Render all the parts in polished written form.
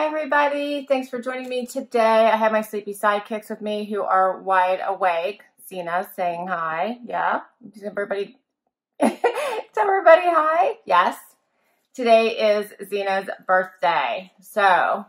Hi everybody, thanks for joining me today. I have my sleepy sidekicks with me who are wide awake. Xena saying hi. Yeah, is everybody is everybody hi? Yes. Today is Xena's birthday, so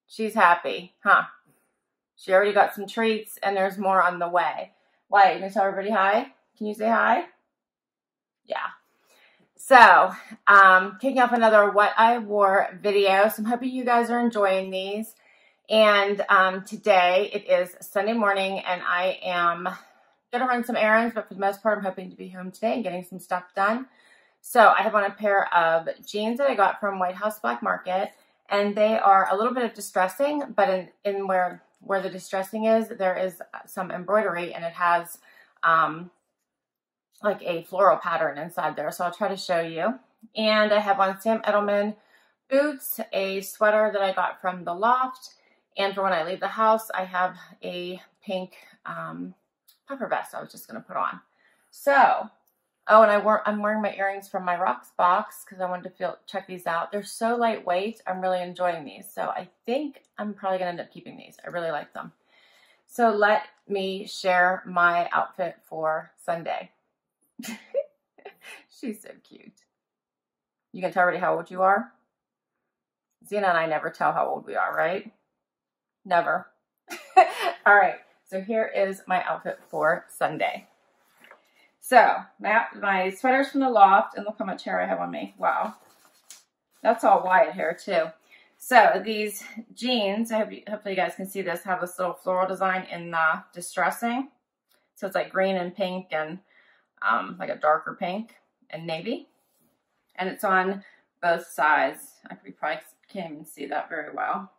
she's happy, huh? She already got some treats and there's more on the way. Why, you gonna tell everybody hi? Can you say hi? Yeah. So, kicking off another What I Wore video. So I'm hoping you guys are enjoying these. And today it is Sunday morning and I am going to run some errands, but for the most part I'm hoping to be home today and getting some stuff done. So I have on a pair of jeans that I got from White House Black Market, and they are a little bit of distressing, but in where the distressing is, there is some embroidery and it has like a floral pattern inside there. So I'll try to show you. And I have on Sam Edelman boots, a sweater that I got from the loft. And for when I leave the house, I have a pink puffer vest I was just going to put on. So, oh, and I'm wearing my earrings from my Rocks box because I wanted to check these out. They're so lightweight. I'm really enjoying these. So I think I'm probably going to end up keeping these. I really like them. So let me share my outfit for Sunday. She's so cute. You can tell already how old you are? Xena and I never tell how old we are, right? Never. All right, so here is my outfit for Sunday. So, my sweater's from the loft, and look how much hair I have on me. Wow. That's all Wyatt hair, too. So, these jeans, hopefully you guys can see this, have this little floral design in the distressing. So, it's like green and pink and like a darker pink and navy. And it's on both sides. You probably can't even see that very well.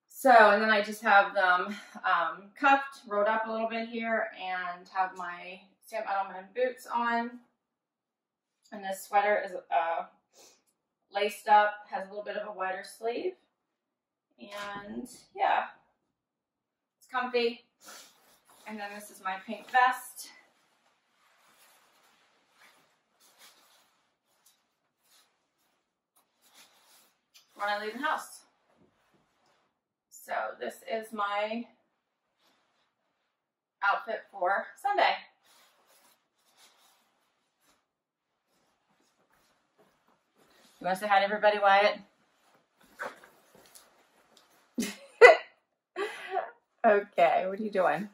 So, and then I just have them cuffed, rolled up a little bit here, and have my Sam Edelman boots on. And this sweater is laced up, has a little bit of a wider sleeve. And yeah, it's comfy. And then this is my pink vest. When I leave the house. So this is my outfit for Sunday. You want to say hi to everybody, Wyatt? Okay, what are you doing?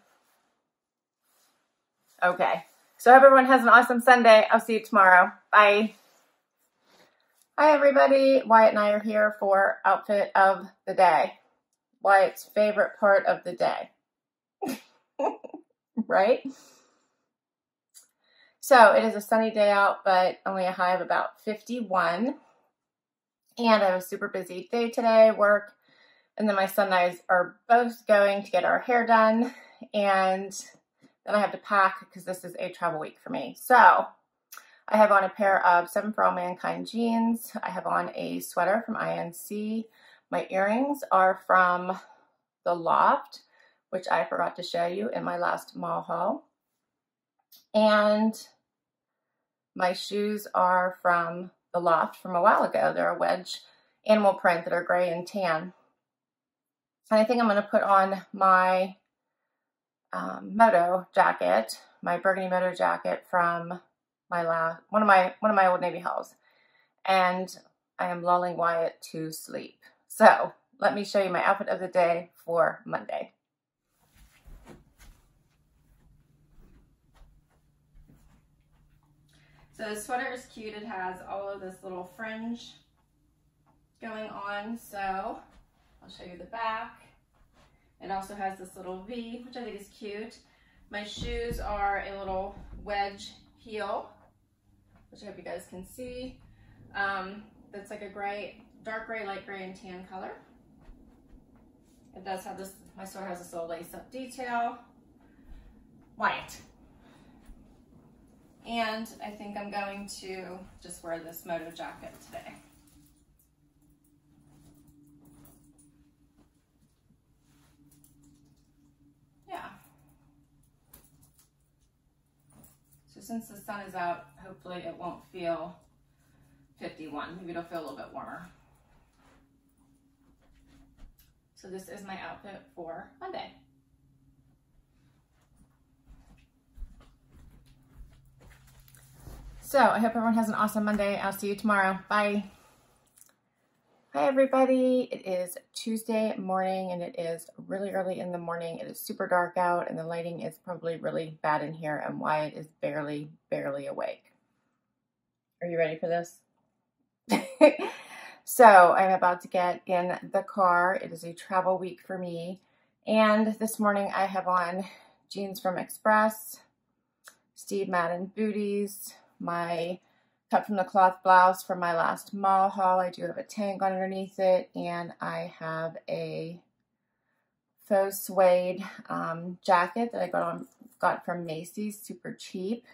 Okay, so everyone has an awesome Sunday. I'll see you tomorrow. Bye. Hi, everybody. Wyatt and I are here for outfit of the day. Wyatt's favorite part of the day. Right? So it is a sunny day out, but only a high of about 51. And I have a super busy day today, work. And then my son and I are both going to get our hair done. And then I have to pack because this is a travel week for me. So I have on a pair of 7 for All Mankind jeans. I have on a sweater from INC. My earrings are from the loft, which I forgot to show you in my last mall haul. And my shoes are from the loft from a while ago. They're a wedge animal print that are gray and tan. And I think I'm going to put on my moto jacket, my burgundy moto jacket from my one of my Old Navy hauls, and I am lulling Wyatt to sleep. So let me show you my outfit of the day for Monday. So the sweater is cute. It has all of this little fringe going on. So I'll show you the back. It also has this little V, which I think is cute. My shoes are a little wedge heel, which I hope you guys can see. That's like a gray, dark gray, light gray, and tan color. It does have this, my sweater has this little lace-up detail. White. And I think I'm going to just wear this moto jacket today. Yeah. So since the sun is out, hopefully it won't feel 51. Maybe it'll feel a little bit warmer. So this is my outfit for Monday. So I hope everyone has an awesome Monday. I'll see you tomorrow. Bye. Hi everybody. It is Tuesday morning and it is really early in the morning. It is super dark out and the lighting is probably really bad in here and Wyatt is barely awake. Are you ready for this? So I'm about to get in the car. It is a travel week for me. And this morning I have on jeans from Express, Steve Madden booties, my cut from the cloth blouse from my last mall haul. I do have a tank underneath it, and I have a faux suede jacket that I got from Macy's, super cheap.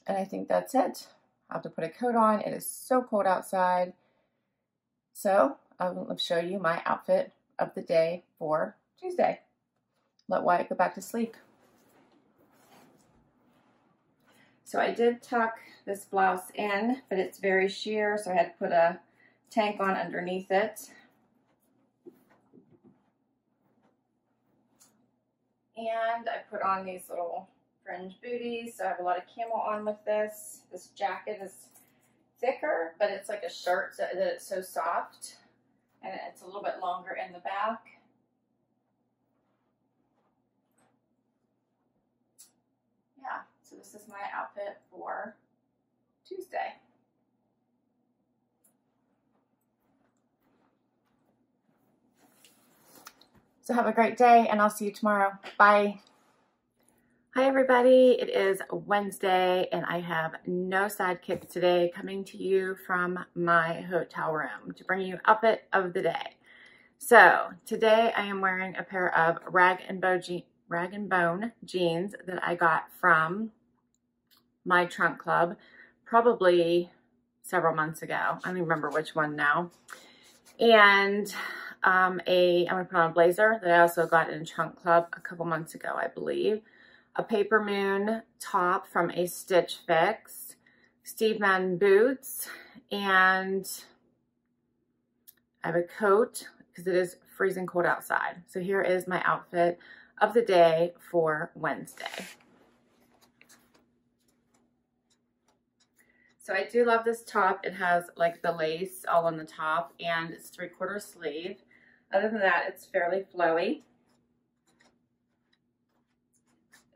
And I think that's it. I have to put a coat on. It is so cold outside. So I will show you my outfit of the day for Tuesday. Let Wyatt go back to sleep. So I did tuck this blouse in, but it's very sheer, so I had to put a tank on underneath it. And I put on these little fringe booties, so I have a lot of camel on with this. This jacket is thicker, but it's like a shirt so that it's so soft, and it's a little bit longer in the back. Yeah, so this is my outfit for Tuesday. So have a great day, and I'll see you tomorrow. Bye. Hi everybody, it is Wednesday and I have no sidekick today, coming to you from my hotel room to bring you outfit of the day. So today I am wearing a pair of rag and bone jeans that I got from my trunk club probably several months ago. I don't even remember which one now. And I'm gonna put on a blazer that I also got in a trunk club a couple months ago, I believe. A Paper Moon top from a Stitch Fix, Steve Madden boots, and I have a coat because it is freezing cold outside. So here is my outfit of the day for Wednesday. So I do love this top. It has like the lace all on the top and it's 3/4 sleeve. Other than that, it's fairly flowy.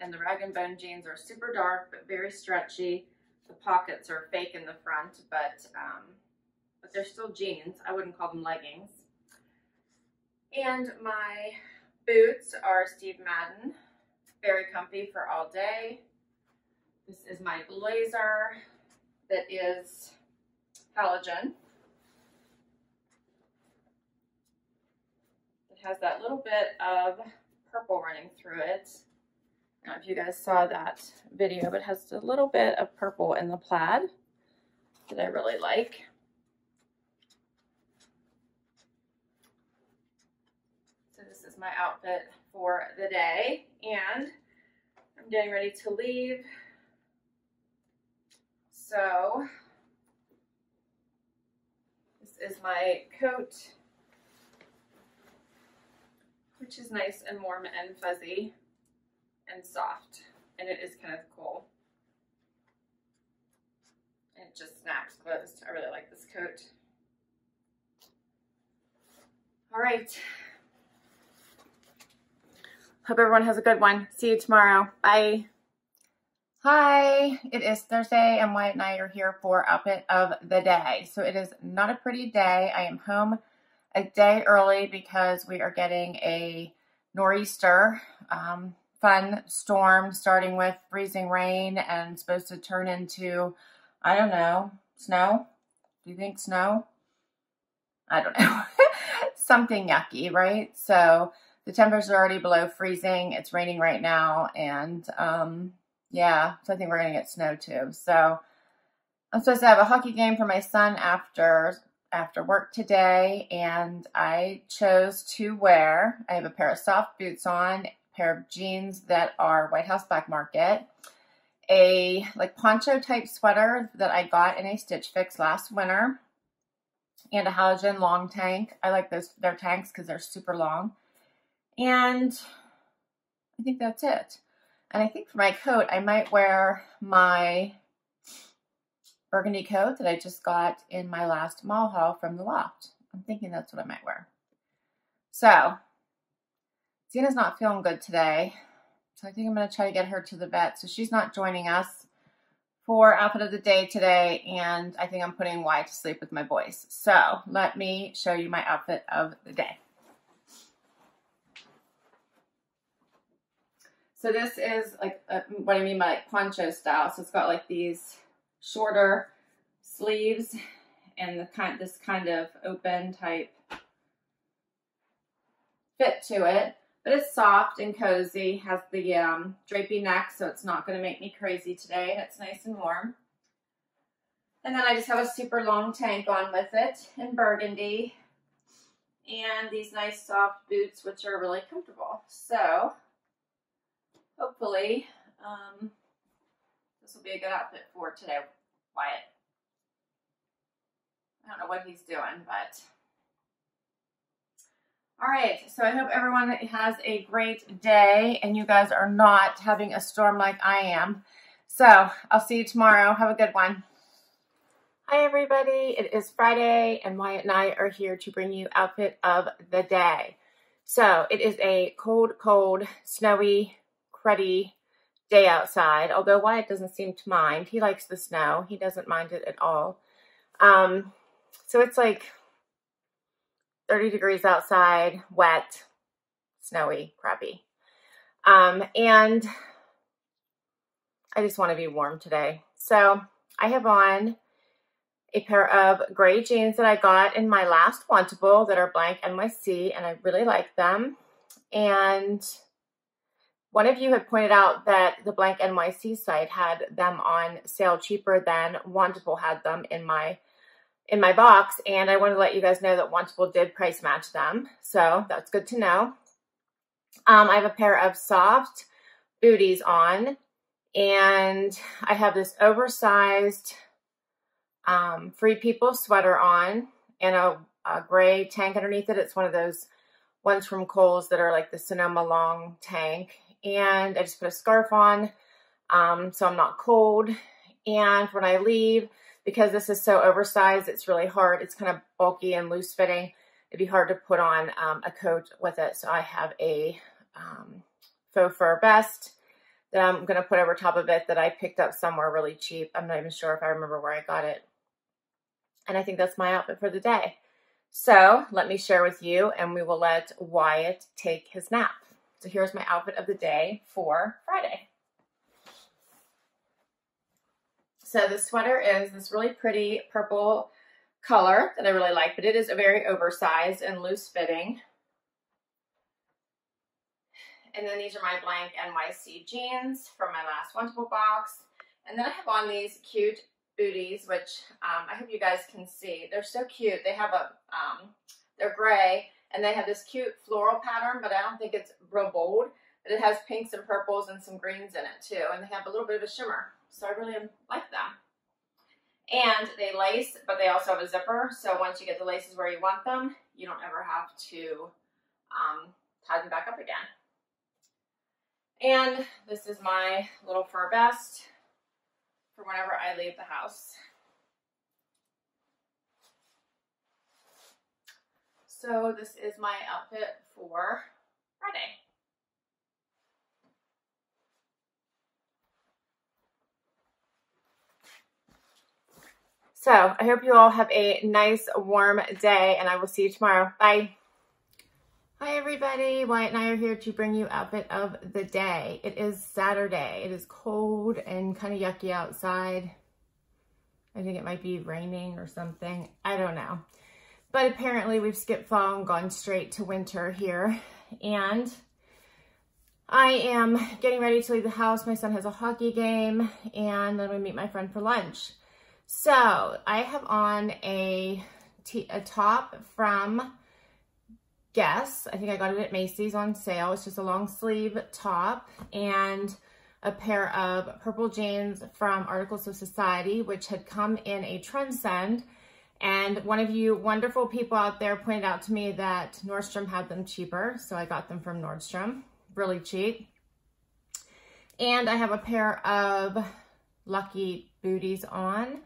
And the rag and bone jeans are super dark but very stretchy. The pockets are fake in the front, but they're still jeans. I wouldn't call them leggings. And my boots are Steve Madden, very comfy for all day. This is my blazer that is halogen. It has that little bit of purple running through it. I don't know if you guys saw that video, but it has a little bit of purple in the plaid that I really like. So this is my outfit for the day, and I'm getting ready to leave. So this is my coat, which is nice and warm and fuzzy and soft, and it is kind of cool. And it just snaps closed. I really like this coat. All right. Hope everyone has a good one. See you tomorrow. Bye. Hi, it is Thursday and Wyatt and I are here for outfit of the day. So it is not a pretty day. I am home a day early because we are getting a nor'easter fun storm, starting with freezing rain and supposed to turn into, I don't know, snow? Do you think snow? I don't know. Something yucky, right? So the temperatures are already below freezing. It's raining right now, and yeah, so I think we're going to get snow too. So I'm supposed to have a hockey game for my son after work today, and I chose to wear, I have a pair of soft boots on, a pair of jeans that are White House Black Market, a like poncho type sweater that I got in a Stitch Fix last winter, and a halogen long tank. I like their tanks because they're super long. And I think that's it. And I think for my coat, I might wear my burgundy coat that I just got in my last mall haul from the loft. I'm thinking that's what I might wear. So, Xena's not feeling good today. So I think I'm going to try to get her to the vet. So she's not joining us for outfit of the day today. And I think I'm putting Wyatt to sleep with my boys. So let me show you my outfit of the day. So this is like what I mean by like poncho style. So it's got like these shorter sleeves and this kind of open type fit to it. But it's soft and cozy, has the drapey neck, so it's not going to make me crazy today. And it's nice and warm. And then I just have a super long tank on with it in burgundy. And these nice soft boots, which are really comfortable. So hopefully, this will be a good outfit for today, Wyatt. I don't know what he's doing, but... All right, so I hope everyone has a great day and you guys are not having a storm like I am. So I'll see you tomorrow. Have a good one. Hi, everybody. It is Friday, and Wyatt and I are here to bring you outfit of the day. So it is a cold, snowy, cruddy day outside, although Wyatt doesn't seem to mind. He likes the snow. He doesn't mind it at all. So it's like 30 degrees outside, wet, snowy, crappy. And I just want to be warm today. So I have on a pair of gray jeans that I got in my last Wantable that are blank NYC, and I really like them. And one of you had pointed out that the blank NYC site had them on sale cheaper than Wantable had them in my box, and I want to let you guys know that Wantable did price match them, so that's good to know. I have a pair of soft booties on, and I have this oversized Free People sweater on, and a gray tank underneath it. It's one of those ones from Kohl's that are like the Sonoma long tank, and I just put a scarf on, so I'm not cold. And when I leave, because this is so oversized, it's really hard. It's kind of bulky and loose fitting. It'd be hard to put on a coat with it. So I have a faux fur vest that I'm going to put over top of it that I picked up somewhere really cheap. I'm not even sure if I remember where I got it. And I think that's my outfit for the day. So let me share with you, and we will let Wyatt take his nap. So here's my outfit of the day for Friday. So the sweater is this really pretty purple color that I really like, but it is a very oversized and loose fitting. And then these are my blank NYC jeans from my last Wantable box. And then I have on these cute booties, which I hope you guys can see. They're so cute. They have they're gray, and they have this cute floral pattern, but I don't think it's real bold. But it has pinks and purples and some greens in it too, and they have a little bit of a shimmer. So I really like them. And they lace, but they also have a zipper. So once you get the laces where you want them, you don't ever have to tie them back up again. And this is my little fur vest for whenever I leave the house. So this is my outfit for Friday. So I hope you all have a nice warm day, and I will see you tomorrow. Bye. Hi everybody, Wyatt and I are here to bring you outfit of the day. It is Saturday. It is cold and kind of yucky outside. I think it might be raining or something. I don't know. But apparently we've skipped fall and gone straight to winter here. And I am getting ready to leave the house. My son has a hockey game, and then we meet my friend for lunch. So I have on a top from Guess. I think I got it at Macy's on sale. It's just a long sleeve top, and a pair of purple jeans from Articles of Society, which had come in a trend send, And one of you wonderful people out there pointed out to me that Nordstrom had them cheaper. So I got them from Nordstrom, really cheap. And I have a pair of Lucky booties on.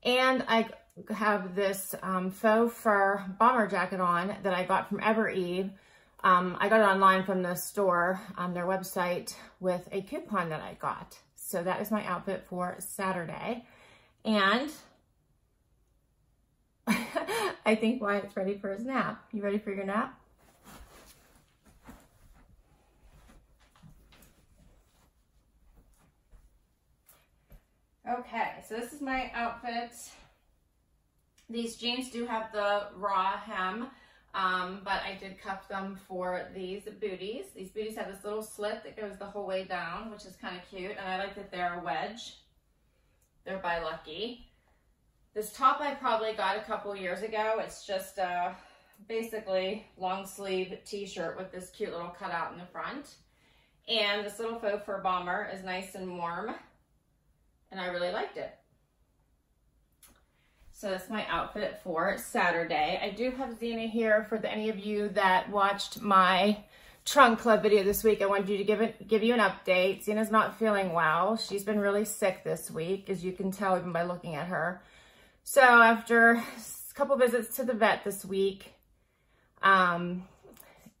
And I have this faux fur bomber jacket on that I got from Ever Eve. I got it online from the store on their website with a coupon that I got. So that is my outfit for Saturday. And I think Wyatt's ready for his nap. You ready for your nap? Okay, so this is my outfit. These jeans do have the raw hem, but I did cuff them for these booties. These booties have this little slit that goes the whole way down, which is kind of cute, and I like that they're a wedge. They're by Lucky. This top I probably got a couple years ago. It's just basically long sleeve t-shirt with this cute little cutout in the front. And this little faux fur bomber is nice and warm, and I really liked it. So that's my outfit for Saturday. I do have Xena here for any of you that watched my trunk club video this week. I wanted you to give you an update. Xena's not feeling well. She's been really sick this week, as you can tell even by looking at her. So after a couple visits to the vet this week, and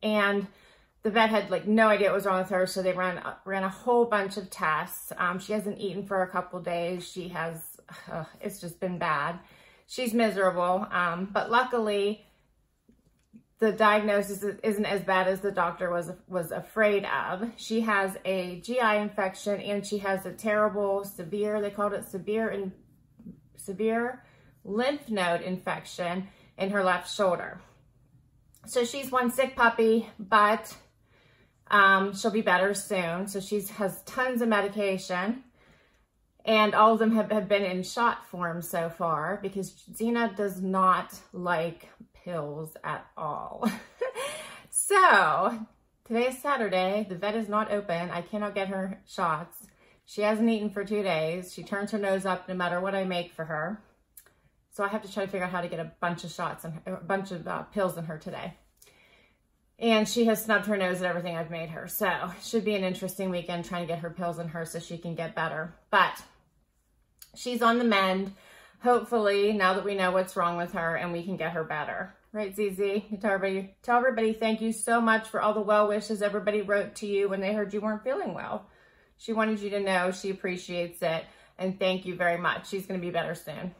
the vet had like no idea what was wrong with her, so they ran a whole bunch of tests. She hasn't eaten for a couple days. She has, it's just been bad. She's miserable, but luckily the diagnosis isn't as bad as the doctor was afraid of. She has a GI infection, and she has a terrible, severe, they called it severe lymph node infection in her left shoulder. So she's one sick puppy, but she'll be better soon. So she has tons of medication, and all of them have been in shot form so far because Xena does not like pills at all. So today is Saturday. The vet is not open. I cannot get her shots. She hasn't eaten for 2 days. She turns her nose up no matter what I make for her. So I have to try to figure out how to get a bunch of shots and a bunch of pills in her today. And she has snubbed her nose at everything I've made her. So it should be an interesting weekend trying to get her pills in her so she can get better. But she's on the mend, hopefully, now that we know what's wrong with her and we can get her better. Right, ZZ? Tell everybody thank you so much for all the well wishes everybody wrote to you when they heard you weren't feeling well. She wanted you to know she appreciates it, and thank you very much. She's going to be better soon.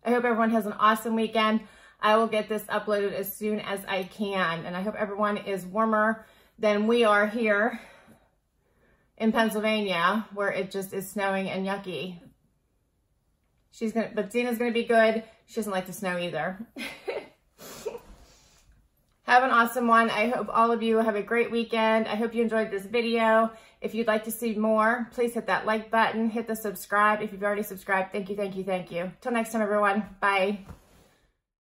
I hope everyone has an awesome weekend. I will get this uploaded as soon as I can, and I hope everyone is warmer than we are here in Pennsylvania, where it just is snowing and yucky. But Xena's gonna be good. She doesn't like the snow either. Have an awesome one. I hope all of you have a great weekend. I hope you enjoyed this video. If you'd like to see more, please hit that like button, hit the subscribe. If you've already subscribed, thank you, thank you, thank you. Till next time, everyone. Bye.